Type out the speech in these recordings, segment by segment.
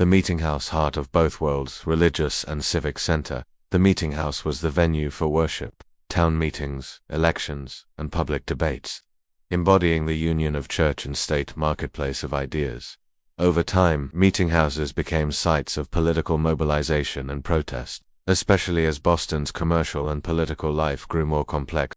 the Meetinghouse, heart of both worlds, religious and civic center. The Meetinghouse was the venue for worship, town meetings, elections, and public debates, embodying the union of church and state, marketplace of ideas. Over time, meetinghouses became sites of political mobilization and protest, especially as Boston's commercial and political life grew more complex.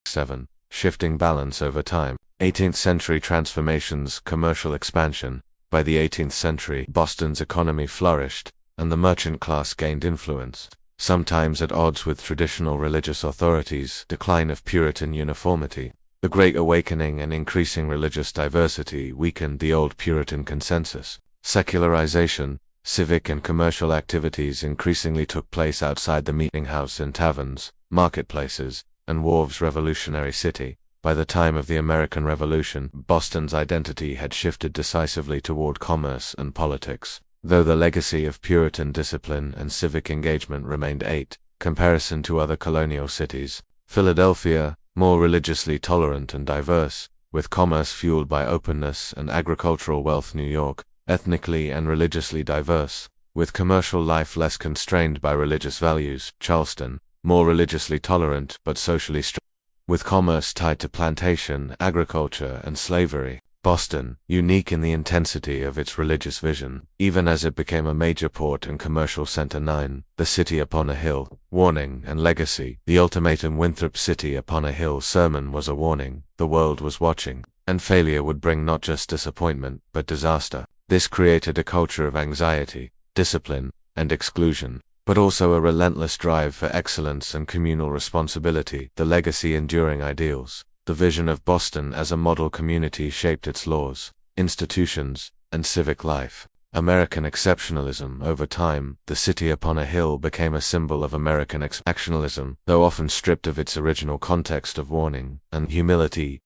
7. Shifting balance over time. 18th century transformations, commercial expansion. By the 18th century, Boston's economy flourished, and the merchant class gained influence, sometimes at odds with traditional religious authorities. Decline of Puritan uniformity. The Great Awakening and increasing religious diversity weakened the old Puritan consensus. Secularization. Civic and commercial activities increasingly took place outside the meetinghouse in taverns, marketplaces, and wharves. Revolutionary city. By the time of the American Revolution, Boston's identity had shifted decisively toward commerce and politics, though the legacy of Puritan discipline and civic engagement remained. 8. Comparison to other colonial cities. Philadelphia, more religiously tolerant and diverse, with commerce fueled by openness and agricultural wealth. New York, ethnically and religiously diverse, with commercial life less constrained by religious values. Charleston, more religiously tolerant but socially strict, with commerce tied to plantation, agriculture, and slavery. Boston, unique in the intensity of its religious vision, even as it became a major port and commercial center. 9. The City Upon a Hill. Warning and legacy. The ultimatum Winthrop City Upon a Hill sermon was a warning. The world was watching, and failure would bring not just disappointment, but disaster. This created a culture of anxiety, discipline, and exclusion, but also a relentless drive for excellence and communal responsibility. The legacy. Enduring ideals. The vision of Boston as a model community shaped its laws, institutions, and civic life. American exceptionalism. Over time, the City Upon a Hill became a symbol of American exceptionalism, though often stripped of its original context of warning and humility.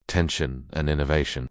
Tension and innovation.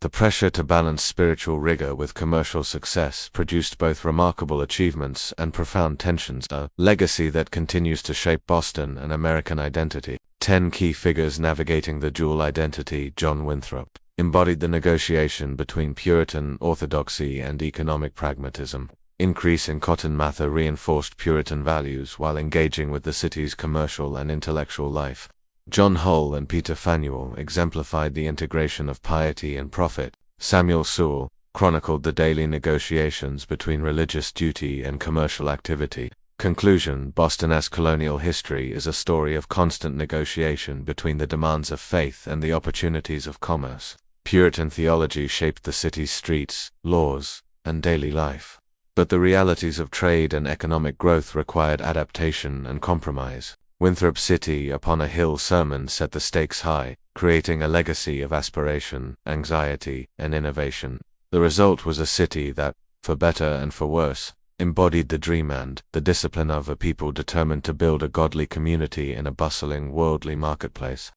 The pressure to balance spiritual rigor with commercial success produced both remarkable achievements and profound tensions, a legacy that continues to shape Boston and American identity. 10 key figures navigating the dual identity. John Winthrop embodied the negotiation between Puritan orthodoxy and economic pragmatism. Increase in cotton mather reinforced Puritan values while engaging with the city's commercial and intellectual life. John Hull and Peter Faneuil exemplified the integration of piety and profit. Samuel Sewall chronicled the daily negotiations between religious duty and commercial activity. Conclusion. Boston as colonial history is a story of constant negotiation between the demands of faith and the opportunities of commerce. Puritan theology shaped the city's streets, laws, and daily life, but the realities of trade and economic growth required adaptation and compromise. Winthrop City Upon a Hill sermon set the stakes high, creating a legacy of aspiration, anxiety, and innovation. The result was a city that, for better and for worse, embodied the dream and the discipline of a people determined to build a godly community in a bustling, worldly marketplace.